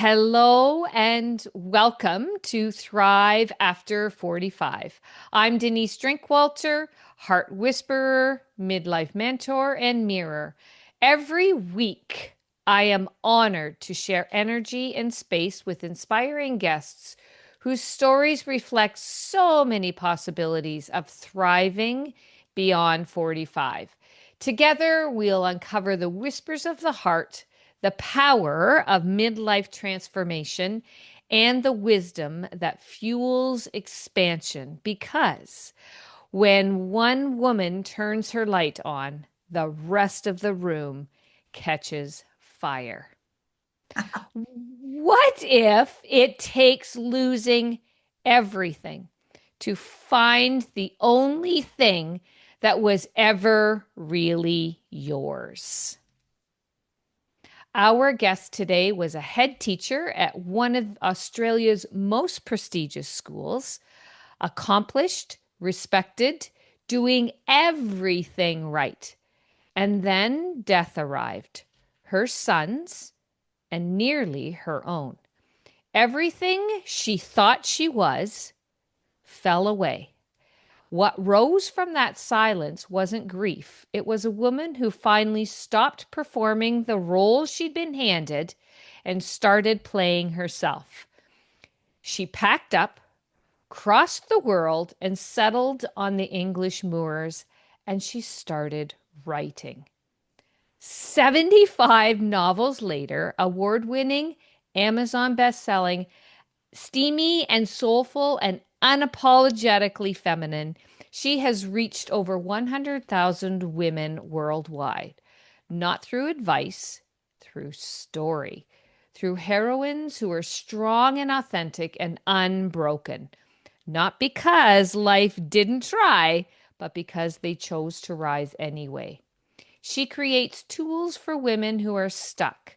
Hello and welcome to Thrive After 45. I'm Denise Drinkwalter, heart whisperer, midlife mentor, and mirror. Every week, I am honored to share energy and space with inspiring guests whose stories reflect so many possibilities of thriving beyond 45. Together, we'll uncover the whispers of the heart, the power of midlife transformation, and the wisdom that fuels expansion. Because when one woman turns her light on, the rest of the room catches fire. What if it takes losing everything to find the only thing that was ever really yours? Our guest today was a head teacher at one of Australia's most prestigious schools, accomplished, respected, doing everything right. And then death arrived, her son's and nearly her own. Everything she thought she was fell away. What rose from that silence wasn't grief. It was a woman who finally stopped performing the role she'd been handed and started playing herself. She packed up, crossed the world, and settled on the English moors, and she started writing. 75 novels later, award-winning, Amazon best-selling, steamy and soulful and unapologetically feminine, she has reached over 100,000 women worldwide. Not through advice, through story, through heroines who are strong and authentic and unbroken. Not because life didn't try, but because they chose to rise anyway. She creates tools for women who are stuck.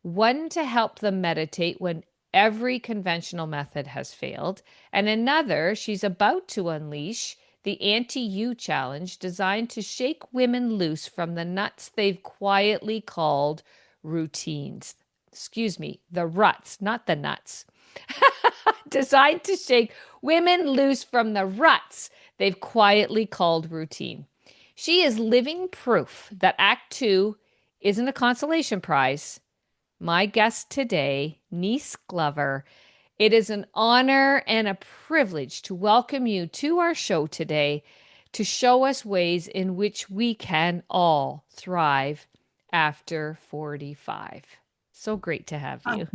One to help them meditate when every conventional method has failed, and another she's about to unleash the Anti-You Challenge, designed to shake women loose from the nuts they've quietly called routines. Excuse me, the ruts, not the nuts. Designed to shake women loose from the ruts they've quietly called routine. She is living proof that Act Two isn't a consolation prize. My guest today, Nhys Glover. It is an honor and a privilege to welcome you to our show today to show us ways in which we can all thrive after 45. So great to have Oh, you.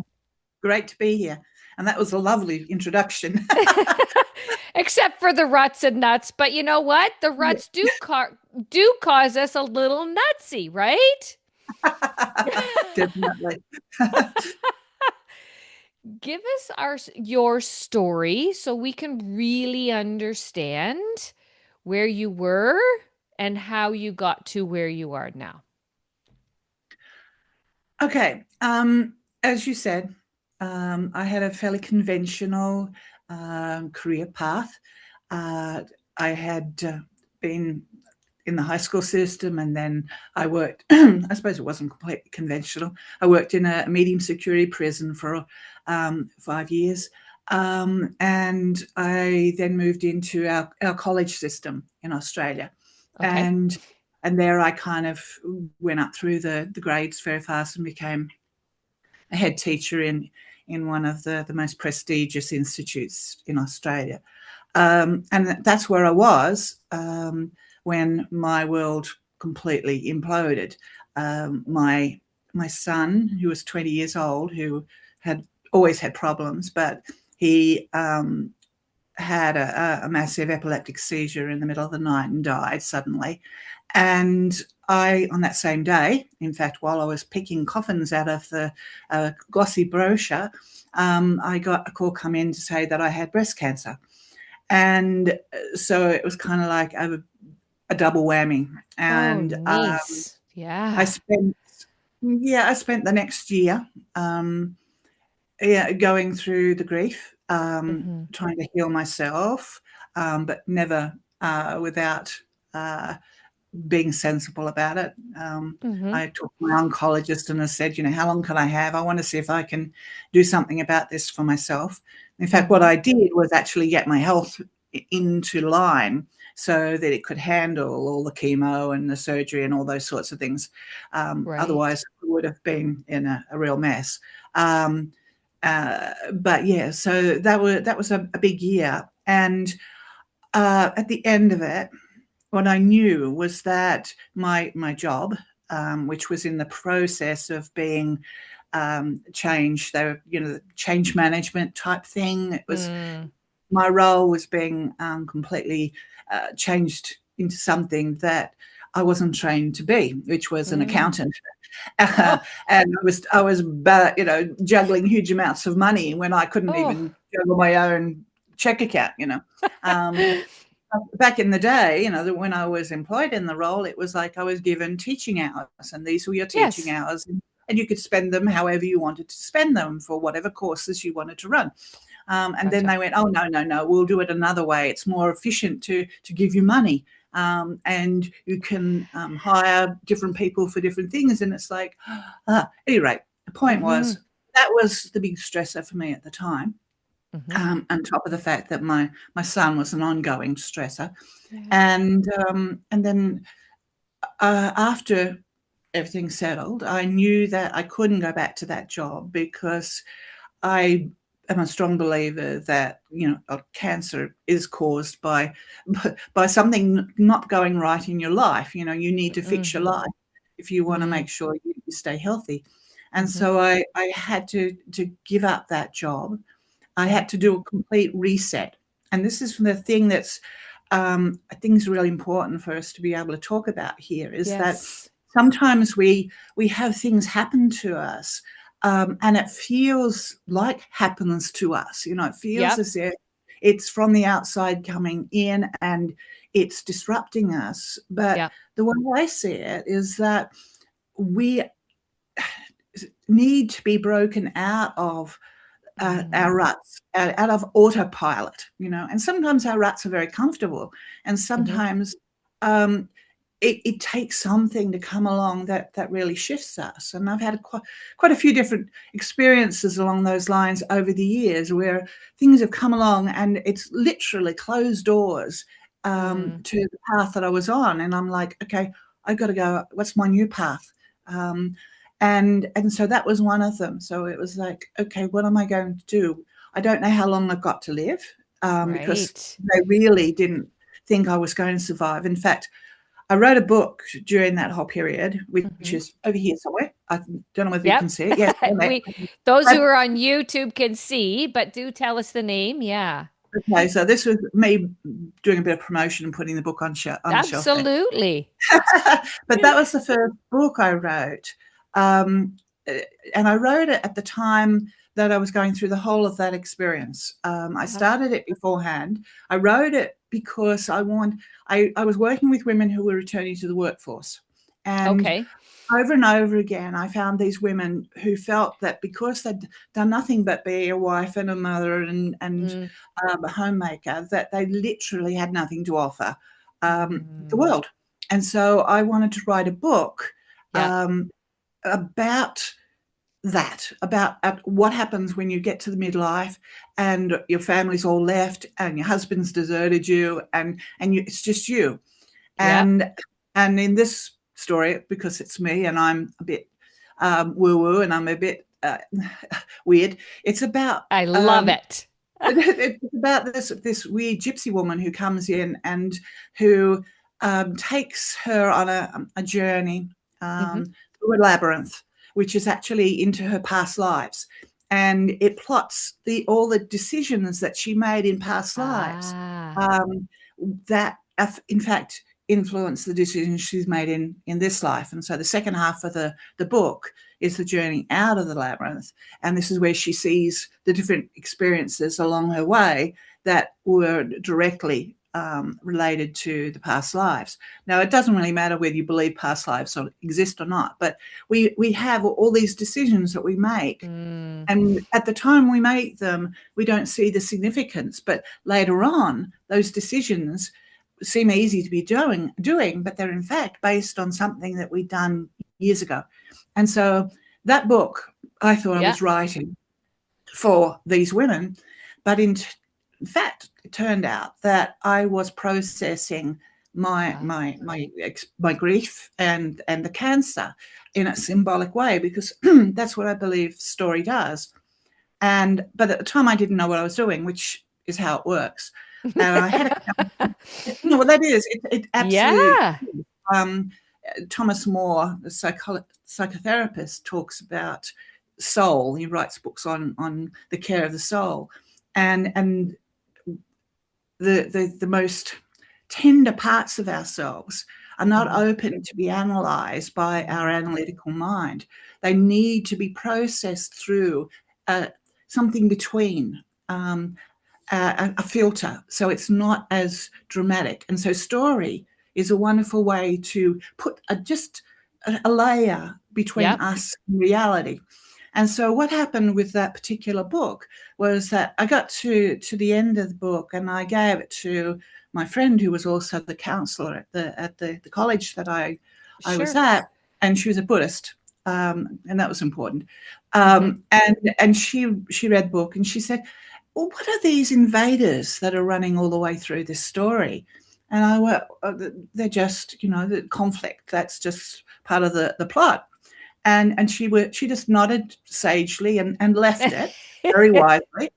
great to be here. And that was a lovely introduction. Except for the ruts and nuts, but you know what? The Yeah. ruts do cause us a little nutsy, right? Definitely. Give us your story so we can really understand where you were and how you got to where you are now. Okay. As you said, I had a fairly conventional career path. Uh, I had been in the high school system, and then I worked, I suppose it wasn't completely conventional. I worked in a medium security prison for 5 years. And I then moved into our college system in Australia. Okay. And there I kind of went up through the grades very fast and became a head teacher in one of the most prestigious institutes in Australia. And that's where I was when my world completely imploded. My son, who was 20 years old, who had always had problems, but he had a massive epileptic seizure in the middle of the night and died suddenly. And on that same day, in fact, while I was picking coffins out of the glossy brochure, I got a call come in to say that I had breast cancer. And so it was kind of like a double whammy. Oh, And niece. I Yeah. spent, I spent the next year, going through the grief, Hmm. trying to heal myself, but never without being sensible about it. Mm-hmm. I talked to my oncologist and I said, how long can I have? I want to see if I can do something about this for myself. In fact, what Mm-hmm. I did was actually get my health into line so that it could handle all the chemo and the surgery and all those sorts of things. Right. Otherwise, it would have been in a real mess. But yeah, so that was a big year. And at the end of it, what I knew was that my job, which was in the process of being changed, they were, the change management type thing. It was Mm. my role was being completely changed into something that I wasn't trained to be, which was an Mm. accountant. Oh, And I was juggling huge amounts of money when I couldn't oh. even juggle my own check account. Um, Back in the day, when I was employed in the role, it was like I was given teaching hours, and these were your teaching Yes. hours, and you could spend them however you wanted to spend them for whatever courses you wanted to run. And then Gotcha. they went, oh, no, no, no, we'll do it another way. It's more efficient to give you money. And you can hire different people for different things. And it's like, at any rate, the point Mm-hmm. was that was the big stressor for me at the time. Mm-hmm. On top of the fact that my son was an ongoing stressor. Yeah. And then after everything settled, I knew that I couldn't go back to that job because I am a strong believer that cancer is caused by something not going right in your life. You need to fix your Mm-hmm. life if you want to Mm-hmm. make sure you stay healthy. And Mm-hmm. so I had to give up that job. I had to do a complete reset. And this is the thing that's I think is really important for us to be able to talk about here is that Yes. sometimes we have things happen to us, and it feels like happens to us. It feels Yep. as if it's from the outside coming in and it's disrupting us. But Yep. the way I see it is that we need to be broken out of our Mm. ruts, out of autopilot, and sometimes our ruts are very comfortable, and Mm-hmm. sometimes it takes something to come along that really shifts us. And I've had quite a few different experiences along those lines over the years where things have come along and it's literally closed doors Mm. to the path that I was on. And I'm like, okay, I've got to go, what's my new path? Um, and so that was one of them. So it was like, okay, what am I going to do? I don't know how long I've got to live, because Right. they really didn't think I was going to survive. In fact, I wrote a book during that whole period, which Mm-hmm. is over here somewhere. I don't know whether you Yep. can see it. Yes. We those who are on YouTube can see, but do tell us the name. Yeah. Okay, so this was me doing a bit of promotion and putting the book on the shelf there. Absolutely. But that was the first book I wrote. Um, and I wrote it at the time that I was going through the whole of that experience. I Uh-huh. started it beforehand. I wrote it because I was working with women who were returning to the workforce. And Okay. over and over again, I found these women who felt that because they'd done nothing but be a wife and a mother and Mm. a homemaker, that they literally had nothing to offer the Mm. world. And so I wanted to write a book Yep. about that, about what happens when you get to the midlife and your family's all left and your husband's deserted you and it's just you. Yep. And in this story, because it's me and I'm a bit woo-woo and I'm a bit weird, it's about I love it. it's about this weird gypsy woman who comes in and who takes her on a journey Mm-hmm. through a labyrinth, which is actually into her past lives, and it plots all the decisions that she made in past lives Ah. um, that, in fact, influence the decisions she's made in this life. And so the second half of the book is the journey out of the labyrinth, and this is where she sees the different experiences along her way that were directly related to the past lives. Now, it doesn't really matter whether you believe past lives exist or not, but we have all these decisions that we make. Mm. And at the time we make them, we don't see the significance. But later on, those decisions seem easy to be doing, but they're in fact based on something that we'd done years ago. And so that book, I thought I Yeah. was writing for these women, but in fact, it turned out that I was processing my Wow. my my my grief and the cancer in a symbolic way, because that's what I believe story does. And but at the time, I didn't know what I was doing, which is how it works. And I had a no, well, that is it absolutely. Yeah. Um, Thomas More, the psychotherapist, talks about soul. He writes books on the care of the soul, and the most tender parts of ourselves are not Mhm. open to be analysed by our analytical mind. They need to be processed through something between. A filter, so it's not as dramatic. And so story is a wonderful way to put just a layer between Yep. us and reality. And so what happened with that particular book was that I got to the end of the book, and I gave it to my friend who was also the counselor at the college that I was Sure. at, and she was a Buddhist, and that was important. Hmm. And she read the book, and she said, well, what are these invaders that are running all the way through this story? And I went, they're just, the conflict. That's just part of the plot. And she just nodded sagely and left it very wisely.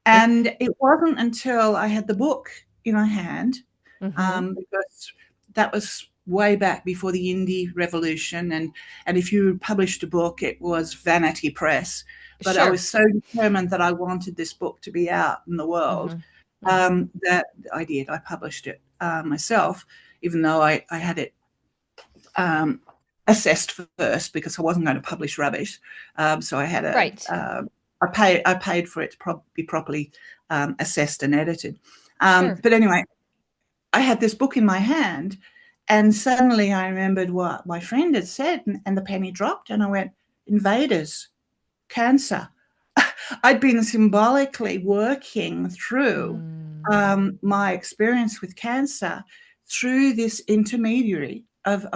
And it wasn't until I had the book in my hand, Hmm. because that was way back before the indie revolution, and if you published a book, it was vanity press. But I Sure. was so determined that I wanted this book to be out in the world, Hmm. Hmm. that I did. I published it myself, even though I had it um, assessed first, because I wasn't going to publish rubbish. So I had Right. I paid for it to be properly assessed and edited. Sure. But anyway, I had this book in my hand, and suddenly I remembered what my friend had said, and the penny dropped, and I went, invaders, cancer. I'd been symbolically working through Mm. my experience with cancer through this intermediary of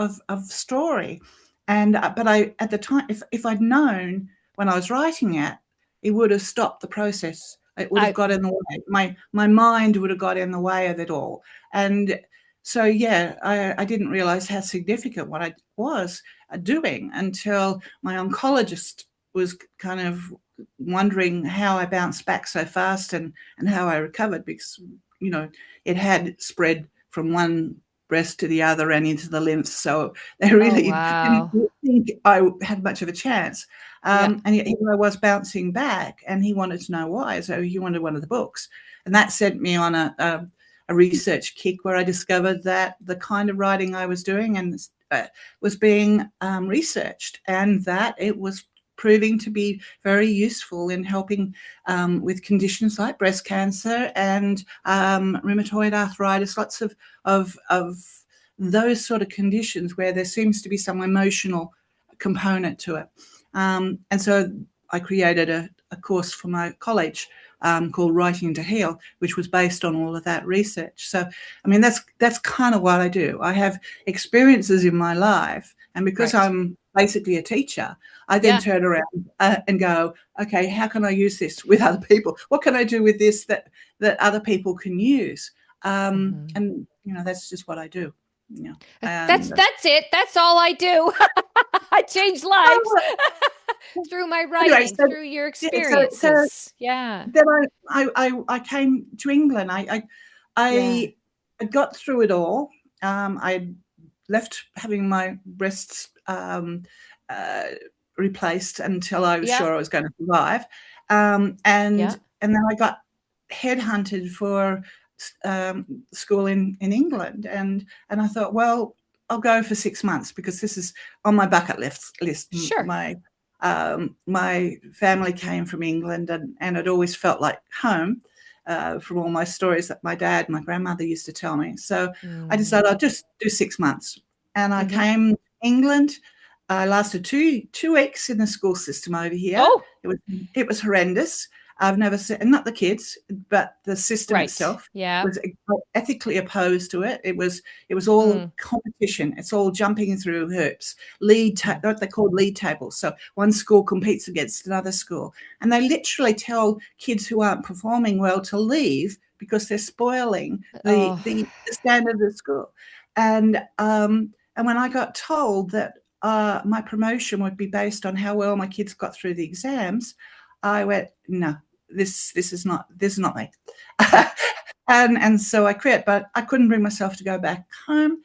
story. And but I at the time, if I'd known when I was writing it, it would have stopped the process. It would have I got in the way. My mind would have got in the way of it all. And so yeah, I didn't realize how significant what I was doing until my oncologist was kind of wondering how I bounced back so fast, and how I recovered, because it had spread from one breast to the other and into the lymph, so they Oh, really didn't wow. think I had much of a chance. Yeah. And yet here I was bouncing back, and he wanted to know why, so he wanted one of the books, and that sent me on a research kick, where I discovered that the kind of writing I was doing and was being researched, and that it was proving to be very useful in helping with conditions like breast cancer and rheumatoid arthritis, lots of those sort of conditions where there seems to be some emotional component to it. And so I created a course for my college called Writing to Heal, which was based on all of that research. So, I mean, that's kind of what I do. I have experiences in my life, and because Right. I'm basically a teacher, I then Yeah. turn around and go, okay, how can I use this with other people? What can I do with this that other people can use? Hmm. And that's just what I do. That's And that's it. That's all I do. I change lives oh, through my anyway, writing, so through your yeah, so experiences. Yeah. then I came to England. Yeah. I got through it all. I left having my breasts uh, replaced until I was Yeah. sure I was going to survive, and Yeah. then I got headhunted for school in England, and I thought, well, I'll go for 6 months, because this is on my bucket list. Sure. My family came from England, and it always felt like home, from all my stories that my dad and my grandmother used to tell me. So I Mm. decided I'll just do 6 months. And I Hmm. came to England. I lasted two weeks in the school system over here. Oh, It was horrendous. I've never seen, not the kids, but the system Right. itself Yeah. was ethically opposed to it. It was all Mm. competition. It's all jumping through hoops. Mm. What they called lead tables. So one school competes against another school, and they literally tell kids who aren't performing well to leave because they're spoiling the Oh. the, the standard of the school. And when I got told that my promotion would be based on how well my kids got through the exams, I went, no, this is not me. Yeah. And so I quit, but I couldn't bring myself to go back home.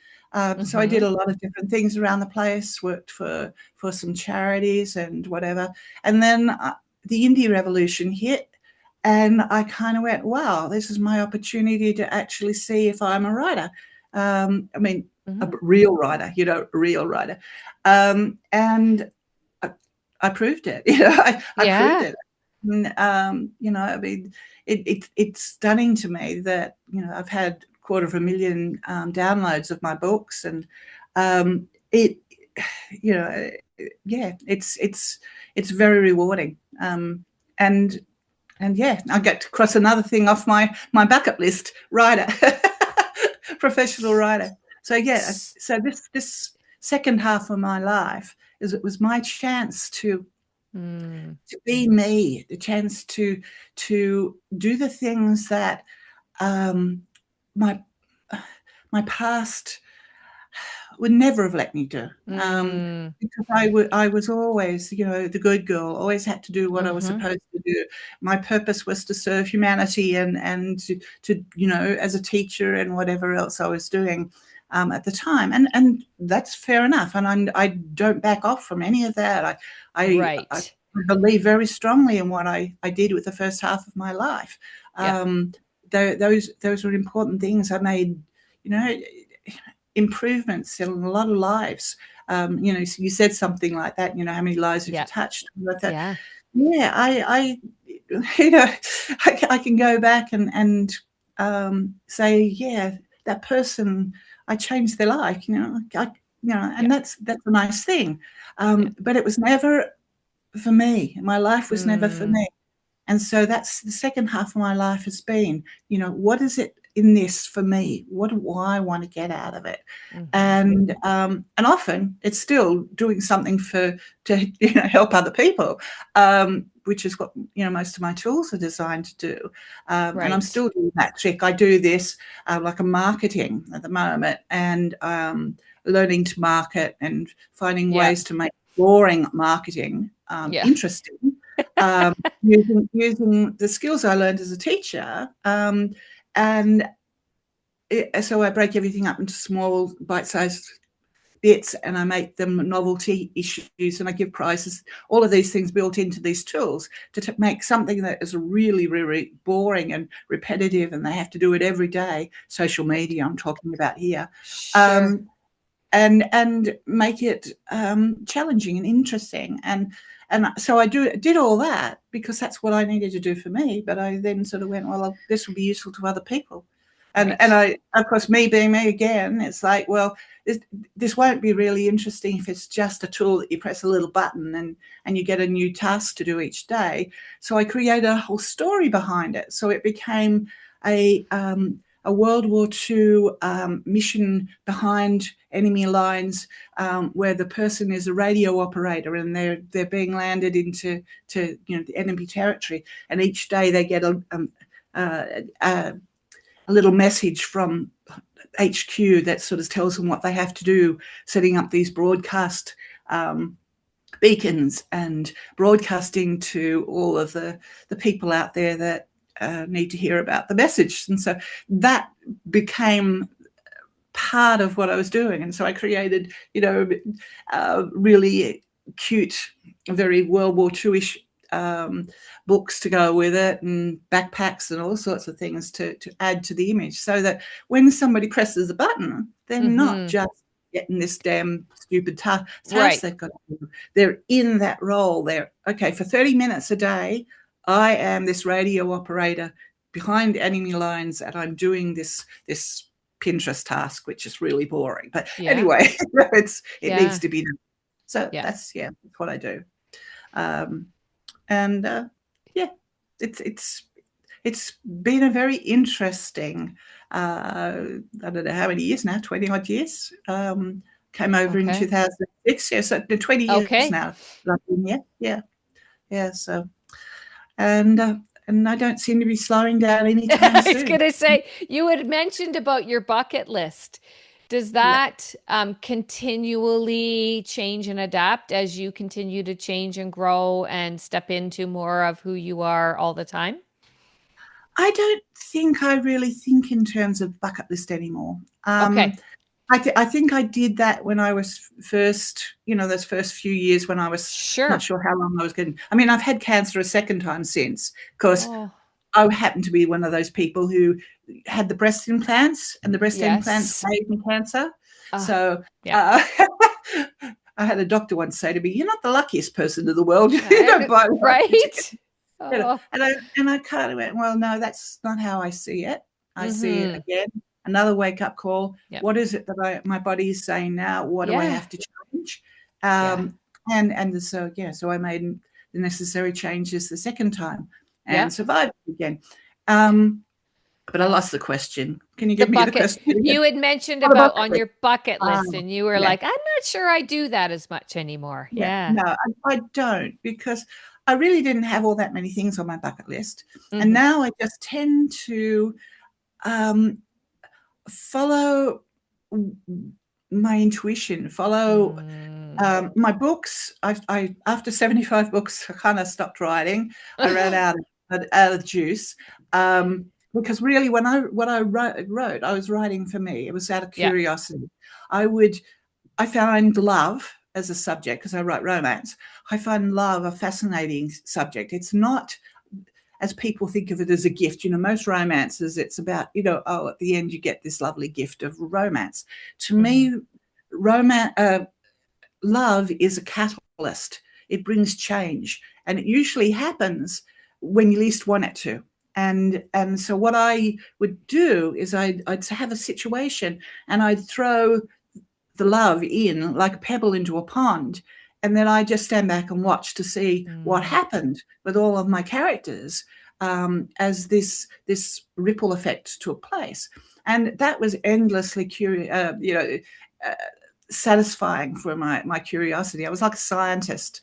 So I did Mm-hmm. a lot of different things around the place, worked for some charities and whatever. And then the indie revolution hit, and I kind of went, wow, this is my opportunity to actually see if I'm a writer. I mean, a Mm-hmm. real writer, a real writer. And I proved it. I proved Yeah. it. And, I mean, it's stunning to me that I've had 250,000 downloads of my books, and it, you know, yeah, it's very rewarding. And yeah, I get to cross another thing off my bucket list. Writer, professional writer. So yeah, S- so this second half of my life it was my chance Mm. to be me, the chance to do the things that um, my my past would never have let me do. Mm. Because I was always, the good girl, always had to do what I was Mm-hmm. supposed to do. My purpose was to serve humanity and to as a teacher and whatever else I was doing at the time. And that's fair enough. And I don't back off from any of that. I Right. believe very strongly in what I did with the first half of my life. Yeah. Um, those were important things. I made, you know, improvements in a lot of lives. You said something like that. How many lives have you Yeah. touched? Like that. Yeah. Yeah, you know, I can go back and say, yeah, that person, I changed their life. Yeah. And that's a nice thing. Yeah. But it was never for me. My life was never for Mm. me. And so that's the second half of my life has been, what is it in this for me? What do I want to get out of it? Mm-hmm. And often it's still doing something to help other people, which is what most of my tools are designed to do. And I'm Right. still doing that trick. I do this like a marketing at the moment, and learning to market and finding Yeah. ways to make boring marketing Yeah. interesting, um, using the skills I learned as a teacher. And so I break everything up into small bite-sized bits, and I make them novelty issues, and I give prizes. All of these things built into these tools to make something that is really, really boring and repetitive, and they have to do it every day. Social Right. media, I'm talking about here. Sure. Um, and make it challenging and interesting. And so I did all that because that's what I needed to do for me. But I then sort of went, well, this will be useful to other people. And Right. I, of course, me being me again, it's like, well, this won't be really interesting if it's just a tool that you press a little button and you get a new task to do each day. So I created a whole story behind it. So it became a World War II mission behind enemy lines, where the person is a radio operator and they're being landed into the enemy territory, and each day they get a little message from HQ that sort of tells them what they have to do, setting up these broadcast beacons and broadcasting to all of the people out there that need to hear about the message. And so that became part of what I was doing. And so I created, really cute, very World War II-ish books to go with it, and backpacks and all sorts of things to add to the image, so that when somebody presses a button, they're not Mm-hmm. just getting this damn stupid task Right. they've got to do. They're in that role. They're, okay, for 30 minutes a day, I am this radio operator behind enemy lines, and I'm doing this Pinterest task, which is really boring. But Yeah. anyway, it needs Yeah. to be done. So Yeah. that's what I do. Um, and yeah. it's been a very interesting, I don't know how many years now, 20 odd years. Came over in Okay. 2006. Yeah, so 20 years Okay. now. I've been here. Yeah, yeah. So, and uh, and I don't seem to be slowing down anytime I was soon. gonna say, you had mentioned about your bucket list. Does Yeah. that continually change and adapt as you continue to change and grow and step into more of who you are all the time? I don't think I really think in terms of bucket list anymore. Okay. I think I did that when I was first, those first few years when I was not Sure. sure how long I was getting. I mean, I've had cancer a second time since because Oh, I happen to be one of those people who had the breast implants, and the breast implants yes. gave me cancer. Ah, So yeah. uh, I had a doctor once say to me, "You're not the luckiest person in the world. You don't And, buy one." right? Oh, And I kind of went, well, no, that's not how I see it. I see it mm-hmm. again, another wake up call. Yep. What is it that my body is saying now? What do I Yeah. have to change? Yeah. And so yeah, so I made the necessary changes the second time and Yep. survived again. Yeah. But I lost the question. Can you The give me the bucket. question again? You had mentioned Oh, the about bucket on list. your bucket list, Um, and you were yeah, like, I'm not sure I do that as much anymore. yeah. Yeah. No, I don't, because I really didn't have all that many things on my bucket list, and Hmm. now I just tend to um, follow my intuition, follow Mm. my books. I after 75 books, I kind of stopped writing. I ran out of juice, because really, what I wrote, I was writing for me. It was out of Yeah. curiosity. I find love as a subject, because I write romance. I find love a fascinating subject. It's not as people think of it as a gift. Most romances, it's about, oh, at the end you get this lovely gift of romance. To Hmm. me, romance, love is a catalyst. It brings change, and it usually happens when you least want it to. And so what I would do is I'd have a situation, and I'd throw the love in like a pebble into a pond. And then I just stand back and watch to see what Mm. happened with all of my characters, as this ripple effect took place. And that was endlessly uh, satisfying for my curiosity. I was like a scientist,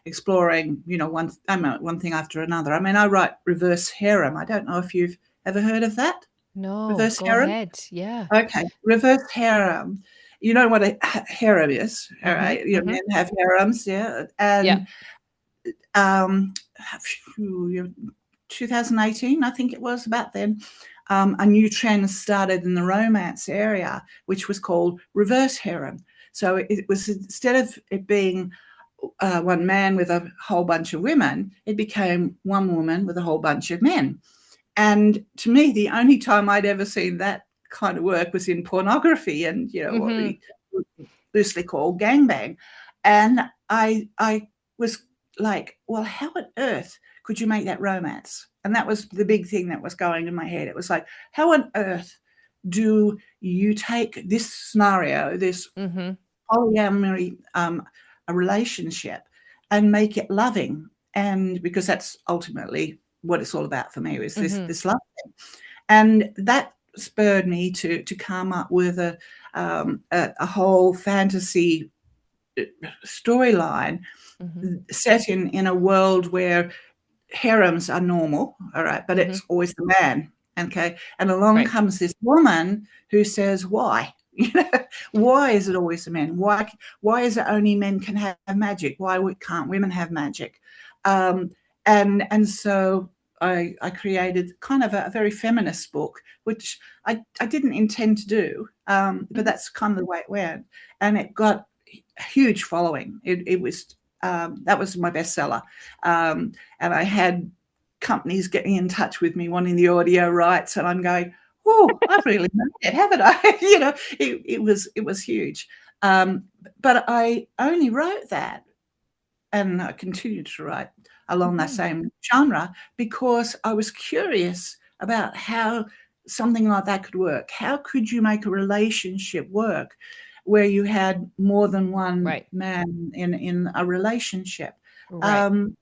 exploring, one thing after another. I mean, I write reverse harem. I don't know if you've ever heard of that. No, Reverse go harem. ahead. Yeah. Okay, reverse harem. You know what a harem is, all Hmm. right? Hmm. Men have harems, yeah. Yeah. And um, 2018, I think it was about then, a new trend started in the romance area, which was called reverse harem. So it was, instead of it being one man with a whole bunch of women, it became one woman with a whole bunch of men. And to me, the only time I'd ever seen that kind of work was in pornography, and what Hmm. we loosely call gangbang. And I was like, well, how on earth could you make that romance? And that was the big thing that was going in my head. It was like, how on earth do you take this scenario, this Hmm. polyamory, a relationship, and make it loving? And because that's ultimately what it's all about for me, is Hmm. this love thing. And that spurred me to come up with a whole fantasy storyline Hmm. set in a world where harems are normal, all right, but Hmm. it's always the man. Okay. And along Right. comes this woman who says, why? Why is it always the men? Why is it only men can have magic? Why can't women have magic? Um, and so I created kind of a very feminist book, which I didn't intend to do, but Hmm. that's kind of the way it went. And it got a huge following. It was, that was my bestseller. And I had companies getting in touch with me wanting the audio rights, and I'm going, oh, I've really made it, haven't I? It was huge. Um, but I only wrote that, and I continued to write along that Hmm. same genre, because I was curious about how something like that could work. How could you make a relationship work where you had more than one Right. man in a relationship? Right. Um,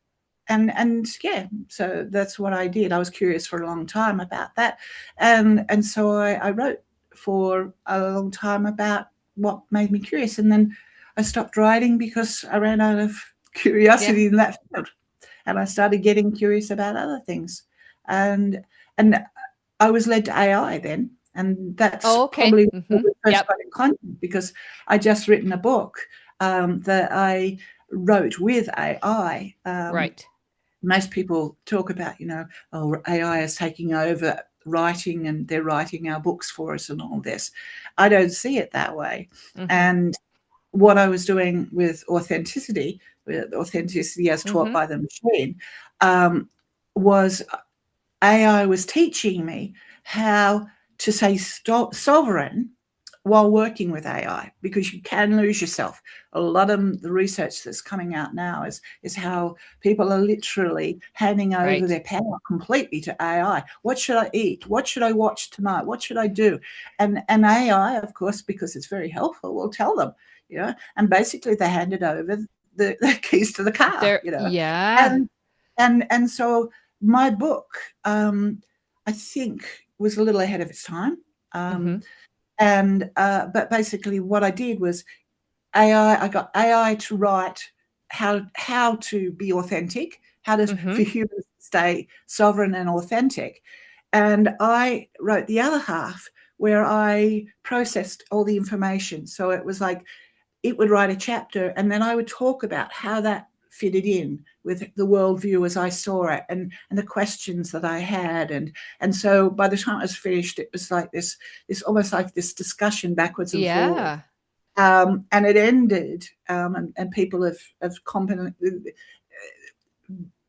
and yeah, so that's what I did. I was curious for a long time about that, and so I wrote for a long time about what made me curious, and then I stopped writing because I ran out of Yeah. curiosity in that field, and I started getting curious about other things, and and I was led to AI then, and that's Oh, okay. probably when we first Yep. got in contact because I just written a book that I wrote with AI. Right. Most people talk about, oh, AI is taking over writing and they're writing our books for us and all this. I don't see it that way. Mm-hmm. And what I was doing with authenticity as taught Mm-hmm. by the machine, was AI was teaching me how to say sovereign while working with AI, because you can lose yourself. A lot of the research that's coming out now is how people are literally handing over Right. their power completely to AI. What should I eat? What should I watch tonight? What should I do? And AI, of course, because it's very helpful, will tell them, and basically they handed over the keys to the car, There. Yeah. and and so my book, I think, was a little ahead of its time. Mm-hmm. Um, and but basically, what I did was AI. I got AI to write how to be authentic, how to for Mm-hmm. humans to stay sovereign and authentic, and I wrote the other half where I processed all the information. So it was like it would write a chapter, and then I would talk about how that fitted in with the worldview as I saw it, and the questions that I had, and so by the time it was finished, it was like this almost like this discussion backwards and forwards. Yeah. And it ended, and people have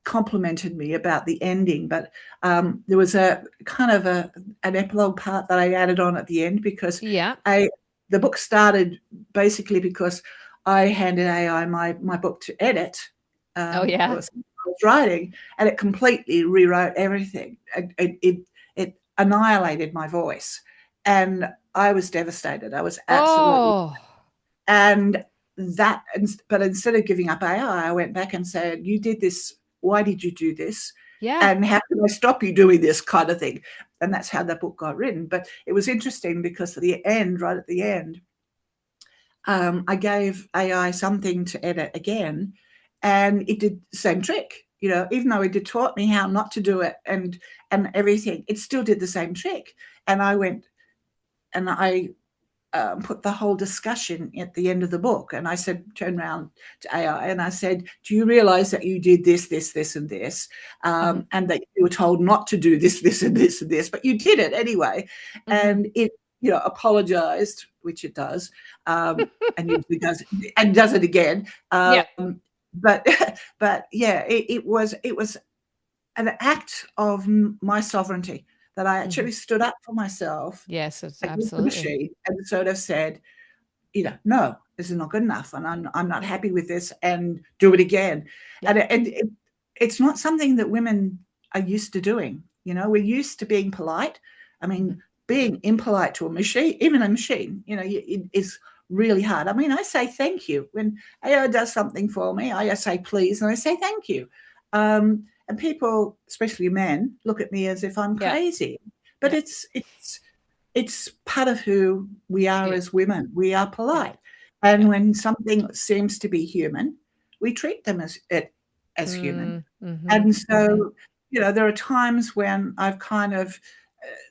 complimented me about the ending, but there was a kind of an epilogue part that I added on at the end because Yeah. I the book started basically because I handed AI my book to edit. Oh, I yeah. was writing, and it completely rewrote everything. It annihilated my voice, and I was devastated. I was absolutely, Oh, and but instead of giving up AI, I went back and said, you did this. Why did you do this? yeah. And how can I stop you doing this kind of thing? And that's how the book got written. But it was interesting because right at the end, I gave AI something to edit again, and it did the same trick. Even though it had taught me how not to do it and everything, it still did the same trick. And I went and I put the whole discussion at the end of the book. And I said, turn around to AI and I said, do you realize that you did this, this, this, and this, Mm-hmm. and that you were told not to do this, this, and this, and this, but you did it anyway. Mm-hmm. And it, apologized, which it does, and usually does it again. Yep. But but yeah, it was an act of my sovereignty that I Mm-hmm. actually stood up for myself Yes, it's against the absolutely. machine and sort of said, no, this is not good enough, and I'm not happy with this, and do it again. Yep. And it's not something that women are used to doing. We're used to being polite. I Mm-hmm. mean, being impolite to a machine, even a machine, it is really hard. I mean, I say thank you when AI does something for me. I say please, and I say thank you. And people, especially men, look at me as if I'm Yep. crazy. But Yep. it's part of who we are Yeah. as women. We are Yeah. polite, and Yeah. when something seems to be human, we treat them as human. Mm-hmm. And Mm-hmm. so, there are times when I've kind of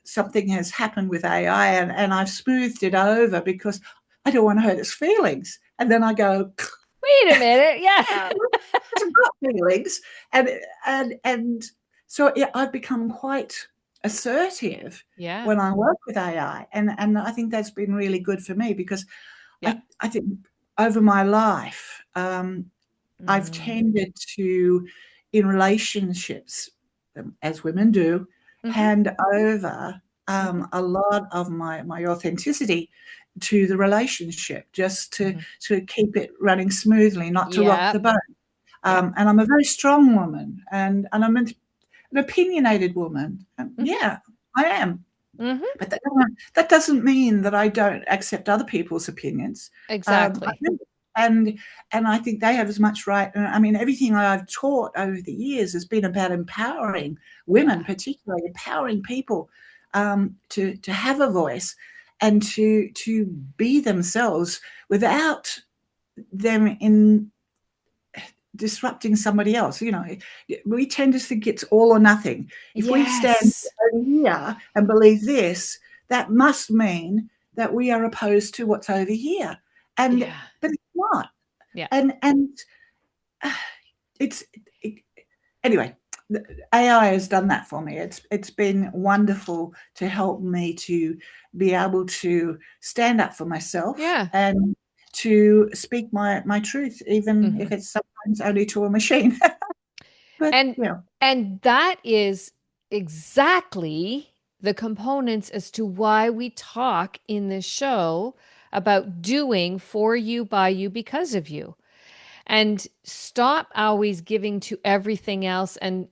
something has happened with AI, and I've smoothed it over because I don't want to hurt its feelings. And then I go, Wait a minute. Yeah. hasn't got feelings, and and so I've become quite assertive Yeah. when I work with AI, and I think that's been really good for me because Yep. I think over my life, I've Mm-hmm. tended to, in relationships, as women do, Mm-hmm. hand over Mm-hmm. a lot of my authenticity to the relationship, just to Mm-hmm. keep it running smoothly, not to rock the Yep. boat. Yep. And I'm a very strong woman, and I'm an opinionated woman. Mm-hmm. Yeah, I am. Mm-hmm. But that doesn't mean that I don't accept other people's opinions. I Exactly. do. and I think they have as much right. I mean, everything I've taught over the years has been about empowering women, Yeah. particularly empowering people to have a voice and to be themselves without them in disrupting somebody else. You know, we tend to think it's all or nothing. If we stand Yes. over here and believe this, that must mean that we are opposed to what's over here. And Yeah. but it's not. Yeah. And it's it, anyway. AI has done that for me. It's been wonderful to help me to be able to stand up for myself Yeah. and to speak my truth, even Hmm. if it's sometimes only to a machine. But And yeah, and that is exactly the components as to why we talk in this show about doing for you, by you, because of you. And stop always giving to everything else and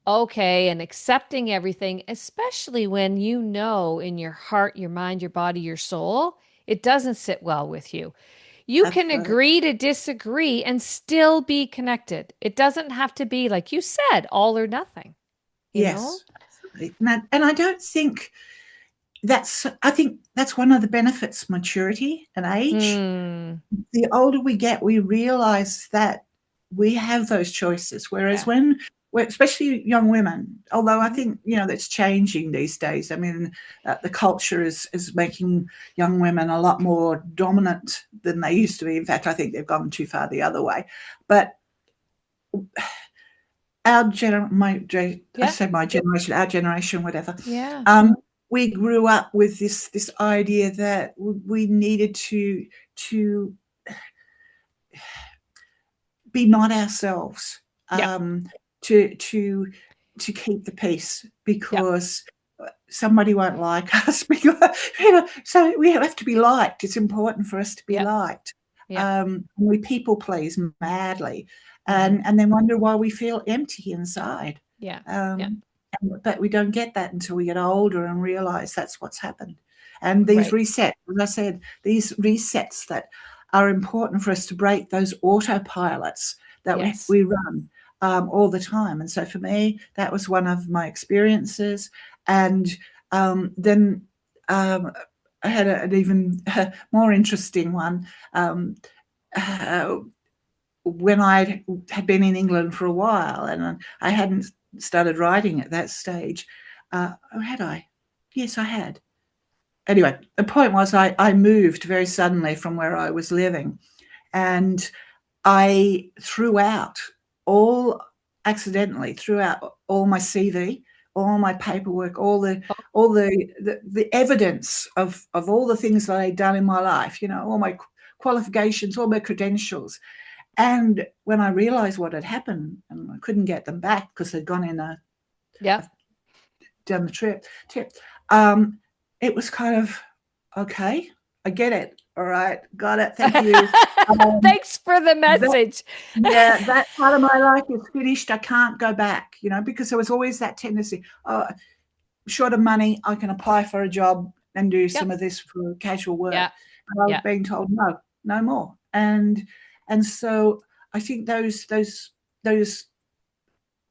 okay and accepting everything, especially when you know in your heart, your mind, your body, your soul, it doesn't sit well with you. You can absolutely. agree to disagree and still be connected. It doesn't have to be, like you said, all or nothing, you know? Yes, absolutely. And I don't think I think that's one of the benefits, maturity and age. Hmm. The older we get, we realize that we have those choices. Whereas Yeah. when, especially young women, although I Hmm. think that's changing these days. I mean, the culture is making young women a lot more dominant than they used to be. In fact, I think they've gone too far the other way. But I Yeah. say my generation, our generation, whatever. Yeah. Um, we grew up with this idea that we needed to be not ourselves, Yeah. um, to to to keep the peace Yeah. because somebody won't like us. Because, so we have to be liked. It's important for us to be Yeah. liked. Yeah. We people please madly, Hmm. and then wonder why we feel empty inside. Yeah. Yeah. Um, but we don't get that until we get older and realize that's what's happened. And these Right. resets, as I said, these resets that are important for us to break those autopilots that Yes. we run all the time. And so for me, that was one of my experiences. And then I had an even more interesting one. Uh, when I had been in England for a while and I hadn't started writing at that stage. Oh, had I? Yes, I had. Anyway, the point was I moved very suddenly from where I was living, and I threw out all accidentally threw out all my CV, all my paperwork, all the evidence of all the things that I'd done in my life, all my qualifications, all my credentials. And when I realized what had happened, and I couldn't get them back because they'd gone in Yeah. down the tip, um, it was kind of, okay, I get it. All right, got it. Thank you. Um, Thanks for the that, message. yeah, that part of my life is finished. I can't go back, because there was always that tendency. Oh, short of money, I can apply for a job and do Yep. some of this for casual work. Yeah. And I was Yeah. being told no, no more. And so I think those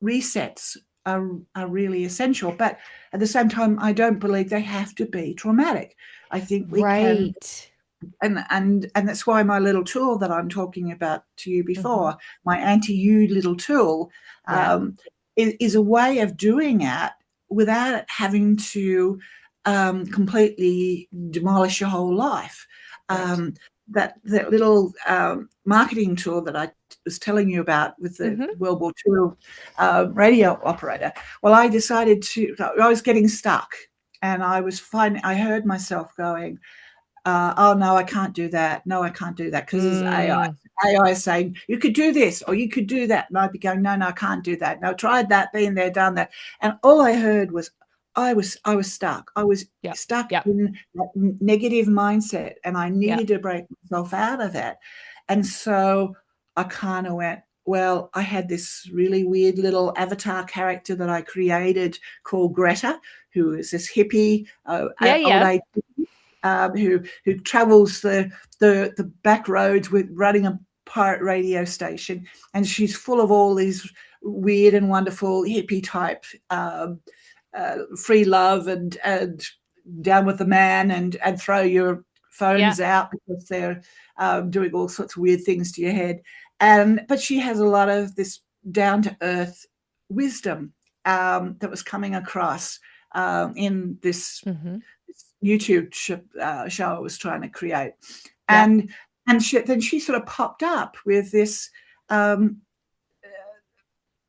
resets are really essential. But at the same time, I don't believe they have to be traumatic. I think we can, Right. and that's why my little tool that I'm talking about to you Hmm. before, my anti-you little tool, Yeah. is a way of doing it without having to completely demolish your whole life. Right. Um, that little marketing tool that I was telling you about with the Hmm. World War II radio operator. Well, I decided I was getting stuck, and I heard myself going, oh no, I can't do that. No, I can't do that because it's AI. Mm. AI is saying you could do this or you could do that, and I'd be going, no, no, I can't do that. No, tried that, been there, done that, and all I heard was I was stuck. I was Yep. stuck Yep. in that negative mindset, and I Yep. needed to break myself out of it. And so I kind of went, well, I had this really weird little avatar character that I created called Greta, who is this hippie, Yeah. old Yeah. age who travels the back roads with running a pirate radio station, and she's full of all these weird and wonderful hippie type free love and down with the man and throw your Yeah. phones out because they're doing all sorts of weird things to your head. But she has a lot of this down to earth wisdom that was coming across in this Mm-hmm. YouTube show I was trying to create, Yep. and then she sort of popped up with this um,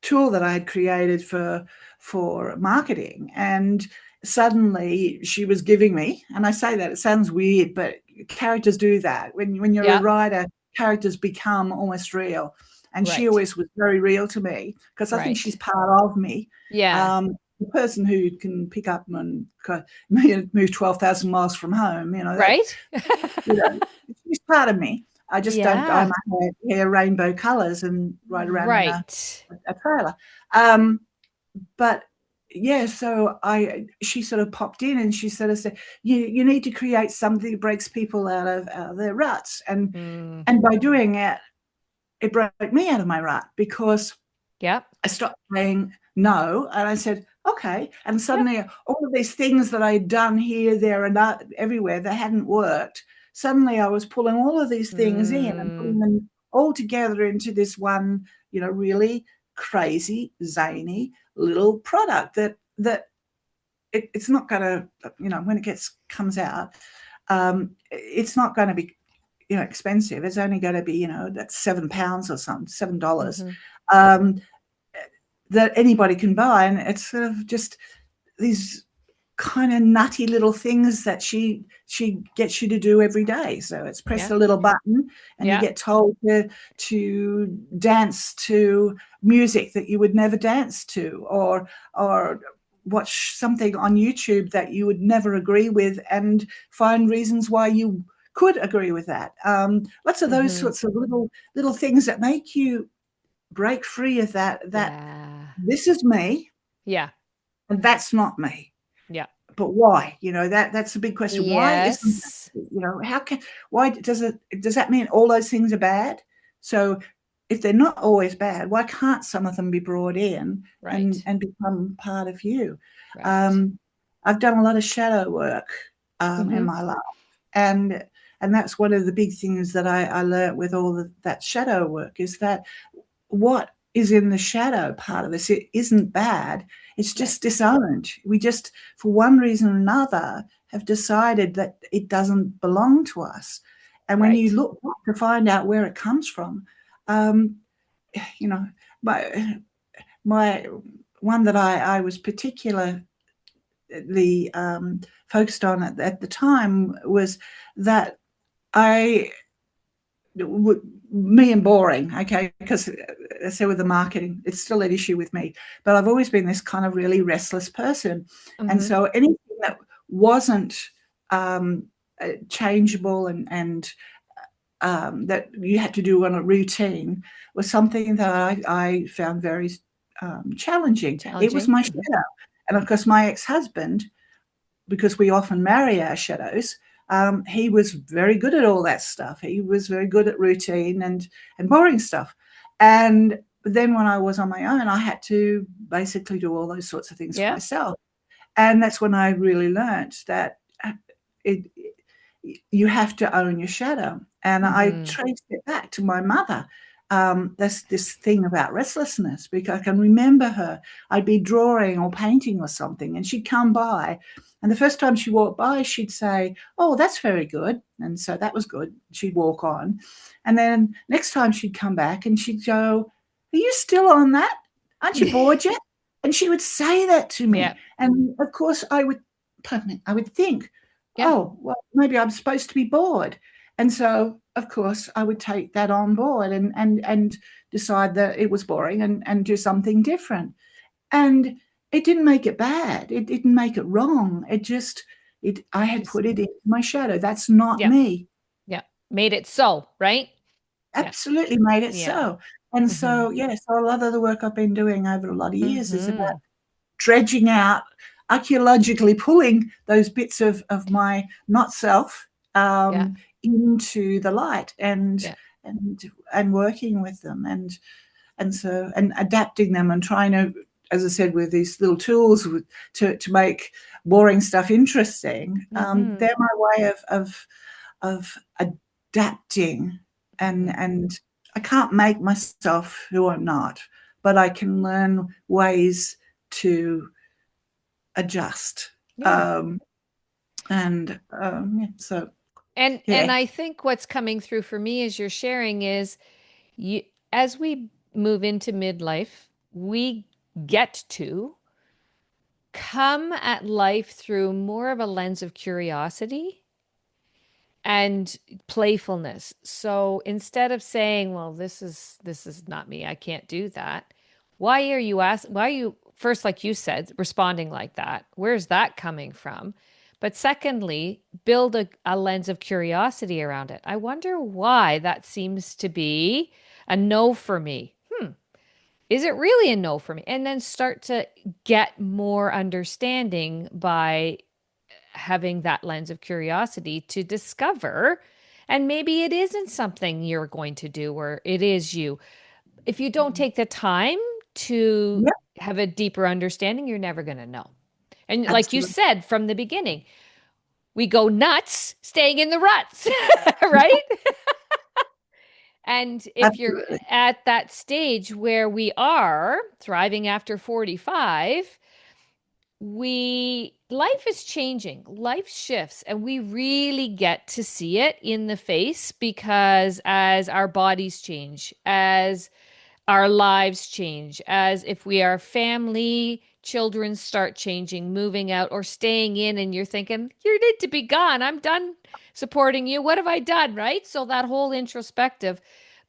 tool that I had created for marketing, and suddenly she was giving me, and I say that it sounds weird, but characters do that when you're a Yep. writer. Characters become almost real, and she Right. always was very real to me because I think she's Right. part of me. Yeah. The person who can pick up and move 12,000 miles from home, that, Right. you know, she's part of me. I just don't dye Yeah. my hair rainbow colors and ride around in Right. a trailer. Um, but yeah, so she sort of popped in and she sort of said, you need to create something that breaks people out of their ruts. And Mm. and by doing it, it broke me out of my rut because Yep. I stopped saying no, and I said, okay. And Yep. suddenly all of these things that I'd done here, there, and everywhere that hadn't worked, suddenly I was pulling all of these things in and putting Mm. them all together into this one, really crazy, zany little product that it's not going to, when comes out, it's not going to be, expensive. It's only going to be, that's £7 or something, $7. Mm-hmm. Um, that anybody can buy, and it's sort of just these kind of nutty little things that she gets you to do every day. So it's press Yeah. a little button and you Yeah. get told to dance to music that you would never dance to, or watch something on YouTube that you would never agree with and find reasons why you could agree with that. Lots of those Mm-hmm. sorts of little things that make you break free of that Yeah. this is me Yeah. and that's not me. Yeah. But why? That's a big question. Why isn't that? Yes. How can why does that mean all those things are bad? So if they're not always bad, why can't some of them be brought in and Right. become part of you? Right. Um, I've done a lot of shadow work in Mm-hmm. my life, and that's one of the big things that I learned with that shadow work is that what is in the shadow part of this, it isn't bad. It's Right. just disowned. We just, for one reason or another, have decided that it doesn't belong to us. And when you Right. look back to find out where it comes from, um, you know, my one that I was particularly focused on at the time was that I me and boring, okay, because I say with the marketing, it's still an issue with me. But I've always been this kind of really restless person, and Mm-hmm. so anything that wasn't changeable and that you had to do on a routine was something that I found very challenging. It was Challenging. my Mm-hmm. shadow, and of course, my ex-husband, because we often marry our shadows. He was very good at all that stuff. He was very good at routine and boring stuff. And then when I was on my own, I had to basically do all those sorts of things for Yeah. myself. And that's when I really learned that it, you have to own your shadow. And I Mm-hmm. traced it back to my mother. That's this thing about restlessness because I can remember her. I'd be drawing or painting or something, and she'd come by. And the first time she walked by, she'd say, "Oh, that's very good." And so that was good. She'd walk on. And then next time she'd come back and she'd go, "Are you still on that? Aren't you bored yet?" And she would say that to Yeah. me. And of course, pardon me, I would think, Yeah. oh, well, maybe I'm supposed to be bored. And so, of course, I would take that on board and decide that it was boring and do something different. And it didn't make it bad. It didn't make it wrong. I had Just put it in my shadow. That's not yeah. me. Yeah. Made it so, right? Yeah. Absolutely made it Yeah. so. And Mm-hmm. so, yeah, so a lot of the work I've been doing over a lot of years is about Mm-hmm. dredging out. archaeologically pulling those bits of my not self Yeah. into the light, Yeah. and working with them, and so and adapting them, and trying to, as I said, with these little tools to make boring stuff interesting. Mm-hmm. They're my way of adapting, Mm-hmm. and I can't make myself who I'm not, but I can learn ways to adjust. Yeah. Um, and so And yeah, I think what's coming through for me as you're sharing is you as we move into midlife, we get to come at life through more of a lens of curiosity and playfulness. So instead of saying, well, this is not me, I can't do that. Why are you first, like you said, responding like that? Where's that coming from? But secondly, build a lens of curiosity around it. I wonder why that seems to be a no for me. Is it really a no for me? And then start to get more understanding by having that lens of curiosity to discover. And maybe it isn't something you're going to do, or it is you. If you don't take the time to yeah, have a deeper understanding, you're never going to know. And like you absolutely, said from the beginning, we go nuts staying in the ruts, right? And if you're absolutely, at that stage where we are thriving after 45, we life is changing, life shifts, and we really get to see it in the face because as our bodies change, as our lives change, as if we are family, children start changing, moving out or staying in, and you're thinking, you need to be gone. I'm done supporting you. What have I done? Right? So that whole introspective,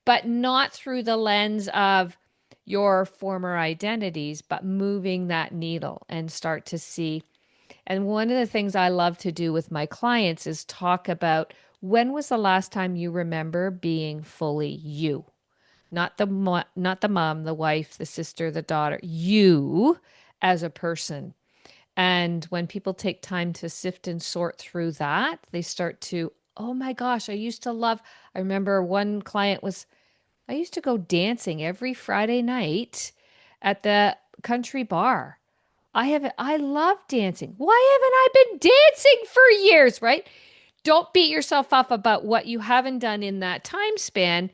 but not through the lens of your former identities, but moving that needle and start to see. And one of the things I love to do with my clients is talk about when was the last time you remember being fully you? Not the mom, the wife, the sister, the daughter, you as a person. And when people take time to sift and sort through that, they start to, oh my gosh, I remember one client was, I used to go dancing every Friday night at the country bar. I love dancing. Why haven't I been dancing for years, right? Don't beat yourself up about what you haven't done in that time span.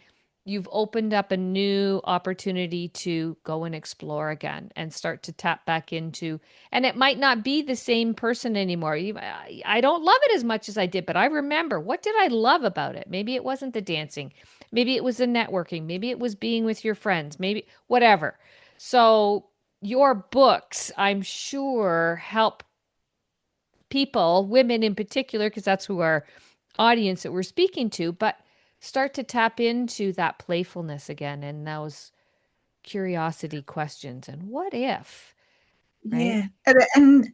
You've opened up a new opportunity to go and explore again and start to tap back into, and it might not be the same person anymore. I don't love it as much as I did, but I remember what did I love about it? Maybe it wasn't the dancing. Maybe it was the networking. Maybe it was being with your friends. Maybe whatever. So your books, I'm sure, help people, women in particular, because that's who our audience that we're speaking to, but start to tap into that playfulness again and those curiosity questions and what if, right? yeah, and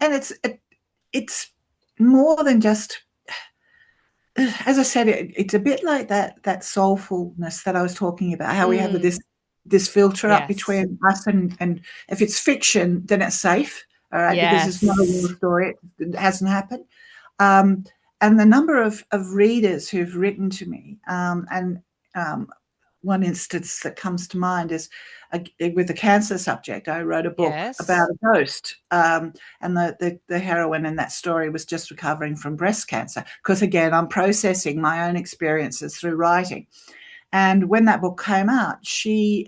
it's more than just, as I said, it's a bit like that soulfulness that I was talking about. How we have Mm, this filter up yes. between us and if it's fiction, then it's safe, all right, because it's not a real Yes. story. It hasn't happened. Um, and the number of readers who've written to me, and um, one instance that comes to mind is with a cancer subject. I wrote a book about Yes. a ghost, and the heroine in that story was just recovering from breast cancer. Because again, I'm processing my own experiences through writing. And when that book came out, she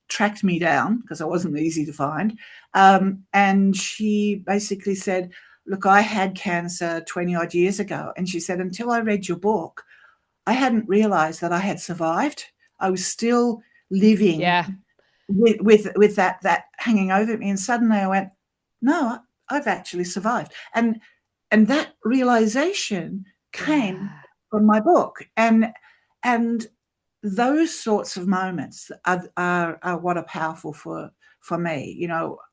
tracked me down because I wasn't easy to find, and she basically said, "Look, I had cancer 20 odd years ago," and she said, "Until I read your book, I hadn't realized that I had survived. I was still living Yeah. with that hanging over me, and suddenly I went, no, I've actually survived." And that realization came Yeah. from my book, and those sorts of moments are what are powerful for me.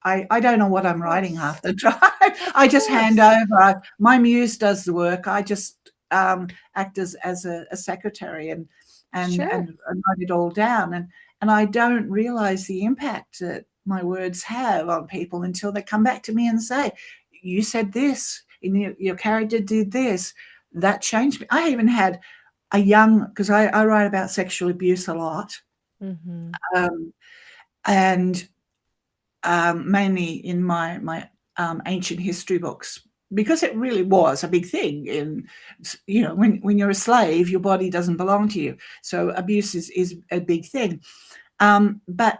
I don't know what Of I'm writing course. half the time. Of I just hand course. over. My muse does the work. I just act as a secretary Sure. and write it all down. And I don't realize the impact that my words have on people until they come back to me and say, you said this, and your character did this. That changed me. I even had a young, because I write about sexual abuse a lot, Mm-hmm. um, and mainly in my ancient history books, because it really was a big thing. In, when you're a slave, your body doesn't belong to you, so abuse is a big thing. But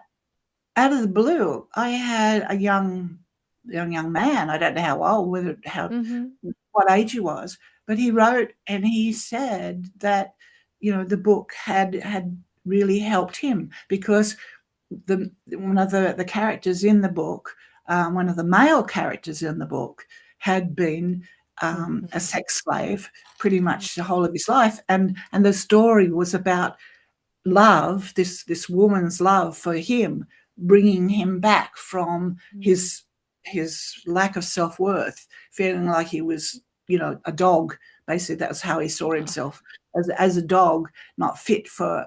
out of the blue, I had a young man. I don't know how old, whether how Mm-hmm. what age he was, but he wrote and he said that the book had really helped him, because one of the characters in the book, one of the male characters in the book, had been a Mm-hmm. sex slave pretty much the whole of his life, and the story was about love, this woman's love for him, bringing him back from his lack of self-worth, feeling like he was a dog. Basically, that's how he saw Oh, himself, as a dog, not fit for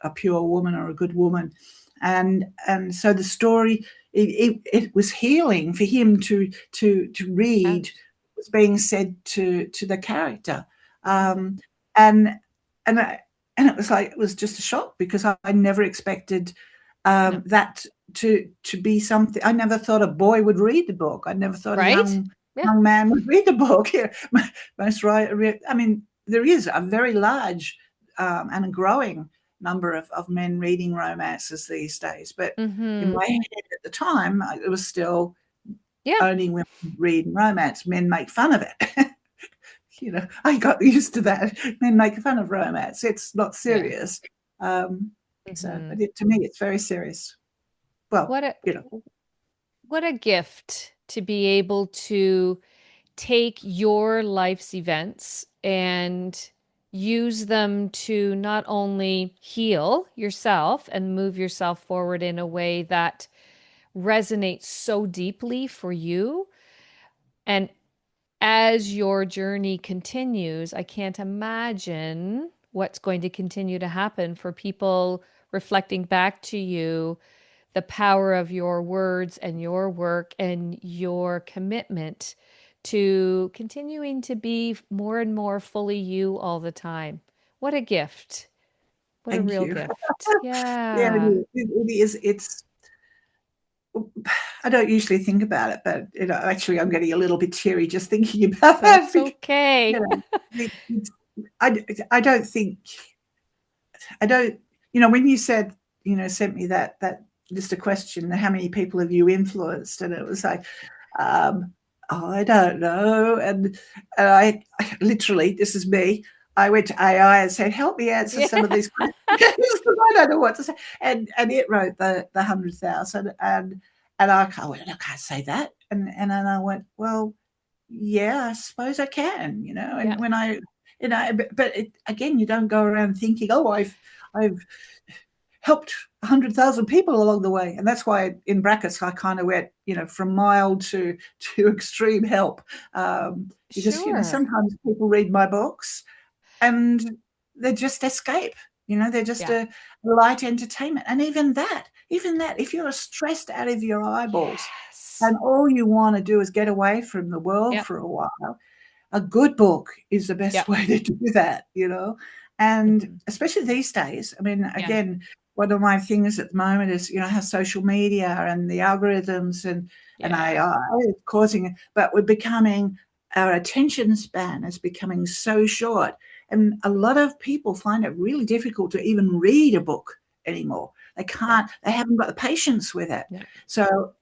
a pure woman or a good woman. And so the story, it was healing for him to read abs- what's being said to the character. yeah. Um, and and I, and it was like, it was just a shock, because I never expected No. that to be something. I never thought a boy would read the book. I never thought a Right? Yeah. young man would read the book. Yeah, most right. I mean, there is a very large and a growing number of men reading romances these days, but in Mm-hmm. my head at the time, it was still Yeah. only women read romance. Men make fun of it. I got used to that. Men make fun of romance. It's not Yeah. serious. Um, Mm-hmm. but to me, it's very serious. Well, What a you know, what a gift to be able to take your life's events and use them to not only heal yourself and move yourself forward in a way that resonates so deeply for you. And as your journey continues, I can't imagine what's going to continue to happen for people reflecting back to you the power of your words and your work and your commitment to continuing to be more and more fully you all the time. What a gift. What a thank real you. gift. Yeah, Yeah. it is. It's. I don't usually think about it, but actually, I'm getting a little bit teary just thinking about that, That's because you okay. know, I don't think I don't. When you said, sent me that just a question, how many people have you influenced? And it was like, um, oh, I don't know. And I literally, this is me. I went to AI and said, help me answer Yeah. some of these questions, because I don't know what to say. And it wrote the 100,000, and I went, I can't say that. And then I went, well, yeah, I suppose I can. Yeah. And when but again, you don't go around thinking, oh, I've helped 100,000 people along the way. And that's why in brackets I kind of went, from mild to extreme help. Because Sure. sometimes people read my books and they just escape. They're just Yeah. a light entertainment. And even that, if you're stressed out of your eyeballs Yes. and all you want to do is get away from the world Yep. for a while, a good book is the best Yep. way to do that. And Mhm. especially these days. I mean, Yeah. again, one of my things at the moment is, how social media and the algorithms and Yeah. AI is causing it, but we're becoming, our attention span is becoming so short. And a lot of people find it really difficult to even read a book anymore. They Yeah. can't, they haven't got the patience with it. Yeah. So,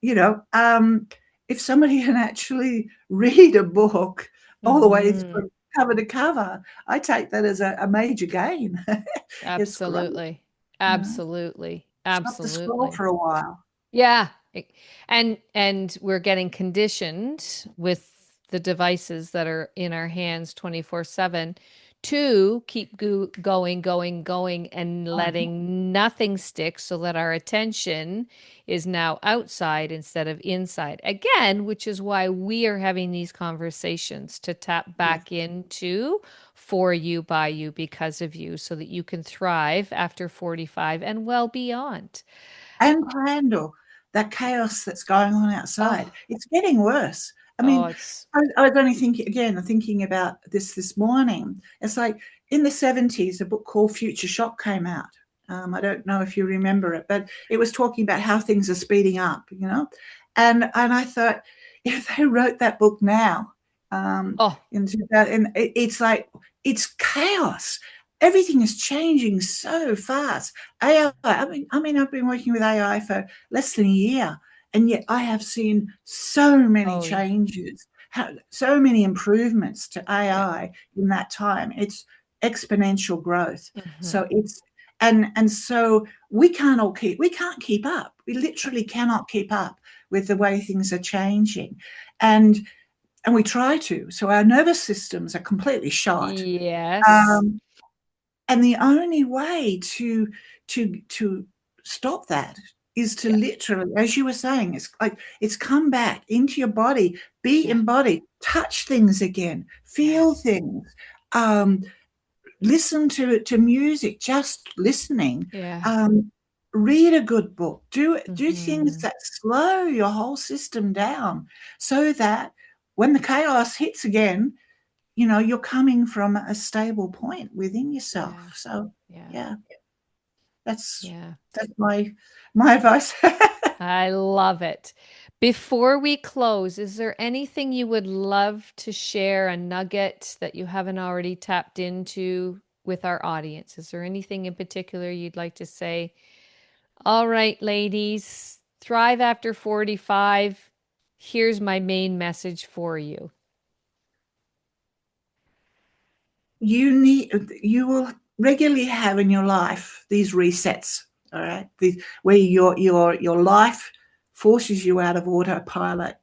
if somebody can actually read a book all the way Hmm. from cover to cover, I take that as a major gain. It's great. Absolutely. You know, Absolutely. stop the scroll Absolutely. for a while. Yeah. And we're getting conditioned with the devices that are in our hands 24/7 to keep going, going, going, and Uh-huh. letting nothing stick so that our attention is now outside instead of inside. Again, which is why we are having these conversations to tap Yes. back into for you, by you, because of you, so that you can thrive after 45 and well beyond. And handle. that chaos that's going on outside. Oh, It's getting worse. I oh, mean, it's I was only thinking about this morning. It's like in the 70s, a book called Future Shock came out. I don't know if you remember it, but it was talking about how things are speeding up, and I thought, if they wrote that book now, oh, it's like it's chaos. Everything is changing so fast. AI. I mean, I've been working with AI for less than a year, and yet I have seen so many oh yeah, changes, so many improvements to yeah. AI in that time. It's exponential growth. Hmm. So it's and so we can't keep up. We literally cannot keep up with the way things are changing, and and we try to. So our nervous systems are completely shot. Yes. Um, and the only way to stop that is to Yeah, literally, as you were saying, it's like it's come back into your body, be yeah, embodied, touch things again, feel yes, things, um, listen to music, just listening, yeah. um, read a good book, do things Hmm. that slow your whole system down, so that when the chaos hits again, you're coming from a stable point within Yeah, yourself. So yeah, yeah, that's yeah. that's my advice. I love it. Before we close, is there anything you would love to share, a nugget that you haven't already tapped into with our audience? Is there anything in particular you'd like to say? All right, ladies, thrive after 45. Here's my main message for you. You will regularly have in your life these resets, all right, where your life forces you out of autopilot.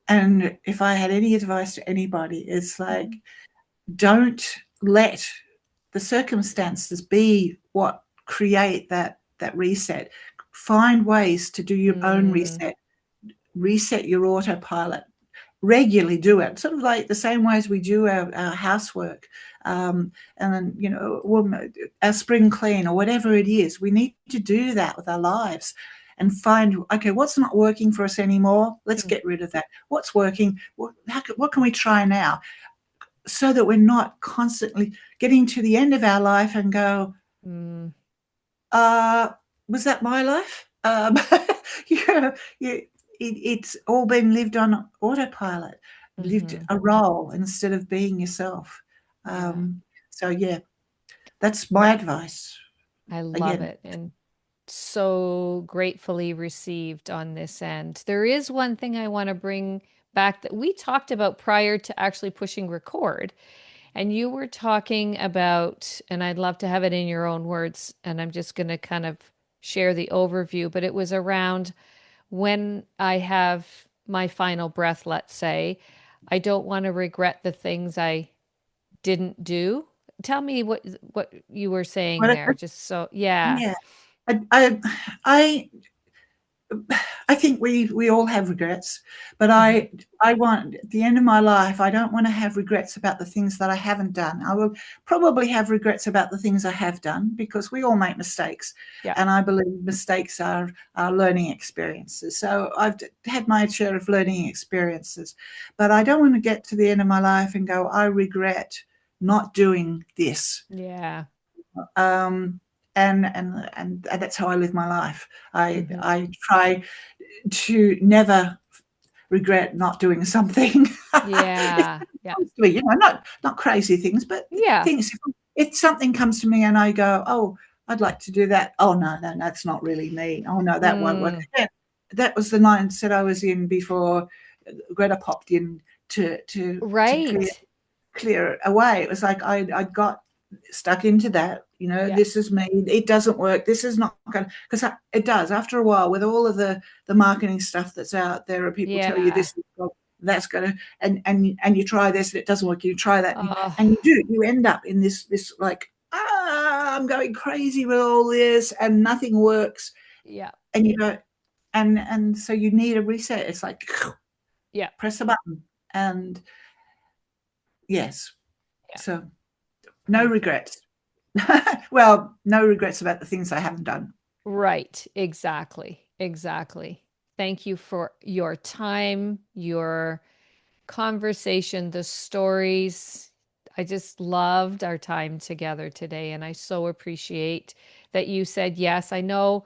And if I had any advice to anybody, it's like, Mhm. don't let the circumstances be what create that reset. Find ways to do your own Mm, reset your autopilot. Regularly do it, sort of like the same ways we do our housework, and then our spring clean or whatever it is. We need to do that with our lives and find, okay, what's not working for us anymore, let's mm, get rid of that. What's working, what can we try now, so that we're not constantly getting to the end of our life and go, mm. uh, was that my life? Yeah, yeah, it's all been lived on autopilot, lived Hmm. a role instead of being yourself. Yeah, So yeah, that's my advice. I love Again, it. And so gratefully received on this end. There is one thing I want to bring back that we talked about prior to actually pushing record. And you were talking about, and I'd love to have it in your own words, and I'm just going to kind of share the overview, but it was around when I have my final breath, let's say, I don't want to regret the things I didn't do. Tell me what you were saying but there. Just so, yeah. yeah, I, I, I I think we all have regrets, but Hmm. I want, at the end of my life, I don't want to have regrets about the things that I haven't done. I will probably have regrets about the things I have done, because we all make mistakes, Yeah. and I believe mistakes are learning experiences. So I've had my share of learning experiences, but I don't want to get to the end of my life and go, I regret not doing this. Yeah. Um, and that's how I live my life. I Hmm. I try to never regret not doing something. Yeah. Yeah. Not crazy things, but Yeah. things. If something comes to me and I go, oh, I'd like to do that. Oh no, no, that's not really me. Oh no, that won't work. Mm, Yeah, that was the mindset I was in before Greta popped in to right. clear away. It was like I got stuck into that. Yeah. This is me. It doesn't work. This is not going to, because it does. After a while, with all of the marketing stuff that's out there, and people tell you Yeah. this, that's going to, and you try this and it doesn't work. You try that, Oh, and you end up in this like, I'm going crazy with all this, and nothing works, yeah. and you go, and so you need a reset. It's like Yeah. press a button, and yes, Yeah. so no Perfect. regrets. Well, no regrets about the things I haven't done. Right. Exactly. Exactly. Thank you for your time, your conversation, the stories. I just loved our time together today, and I so appreciate that you said yes. I know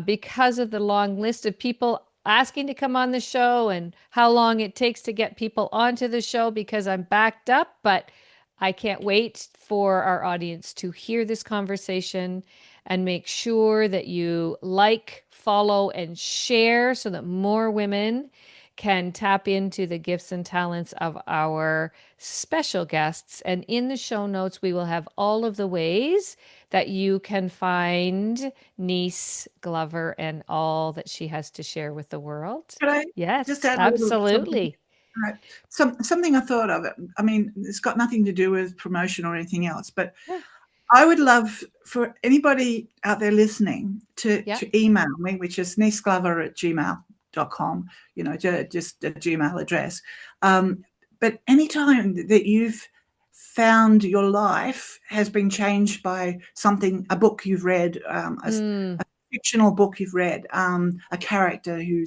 because of the long list of people asking to come on the show and how long it takes to get people onto the show because I'm backed up, but I can't wait for our audience to hear this conversation and make sure that you like, follow, and share so that more women can tap into the gifts and talents of our special guests. And in the show notes, we will have all of the ways that you can find Nhys Glover and all that she has to share with the world. Could I just Yes, add a little something? absolutely. Right. Something I thought of it. I mean, it's got nothing to do with promotion or anything else, but Yeah. I would love for anybody out there listening Yeah. to email me, which is nysglover@gmail.com, just a Gmail address. But anytime that you've found your life has been changed by something, a book you've read, Mm. a fictional book you've read, a character who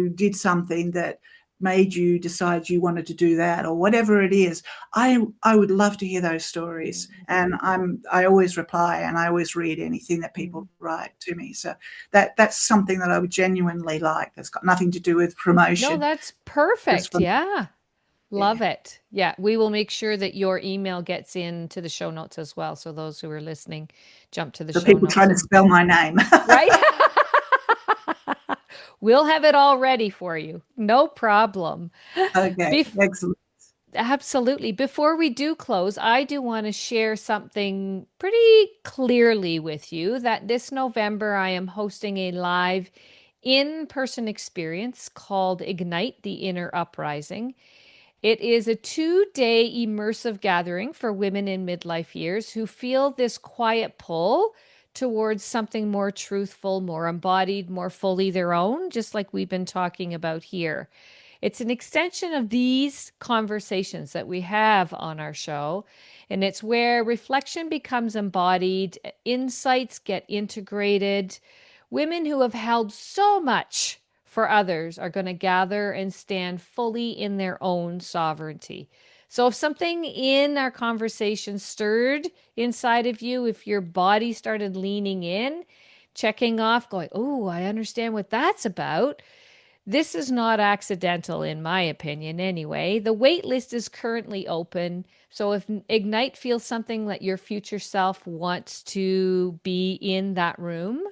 did something that made you decide you wanted to do that or whatever it is. I would love to hear those stories, and I always reply and I always read anything that people write to me. So that's something that I would genuinely like. That's got nothing to do with No, promotion. that's Just perfect. from Yeah. yeah, Love it. Yeah, we will make sure that your email gets into the show notes as well. So those who are listening, jump to the for show people notes trying to and spell my name. right? We'll have it all ready for you. No problem. Okay, Bef excellent. Absolutely. Before we do close, I do want to share something pretty clearly with you that this November I am hosting a live in-person experience called Ignite the Inner Uprising. It is a 2-day immersive gathering for women in midlife years who feel this quiet pull towards something more truthful, more embodied, more fully their own, just like we've been talking about here. It's an extension of these conversations that we have on our show, and it's where reflection becomes embodied, insights get integrated. Women who have held so much for others are going to gather and stand fully in their own sovereignty. So, if something in our conversation stirred inside of you, if your body started leaning in, checking off, going, oh, I understand what that's about, this is not accidental, in my opinion, anyway. The wait list is currently open. So if Ignite feels something that your future self wants to be in that room,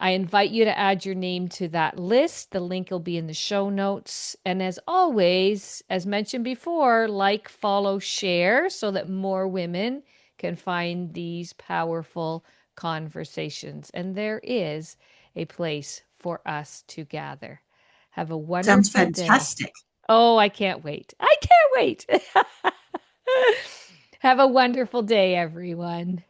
I invite you to add your name to that list. The link will be in the show notes. And as always, as mentioned before, like, follow, share so that more women can find these powerful conversations. And there is a place for us to gather. Have a Sounds wonderful day. fantastic. Oh, I can't wait. I can't wait. Have a wonderful day, everyone.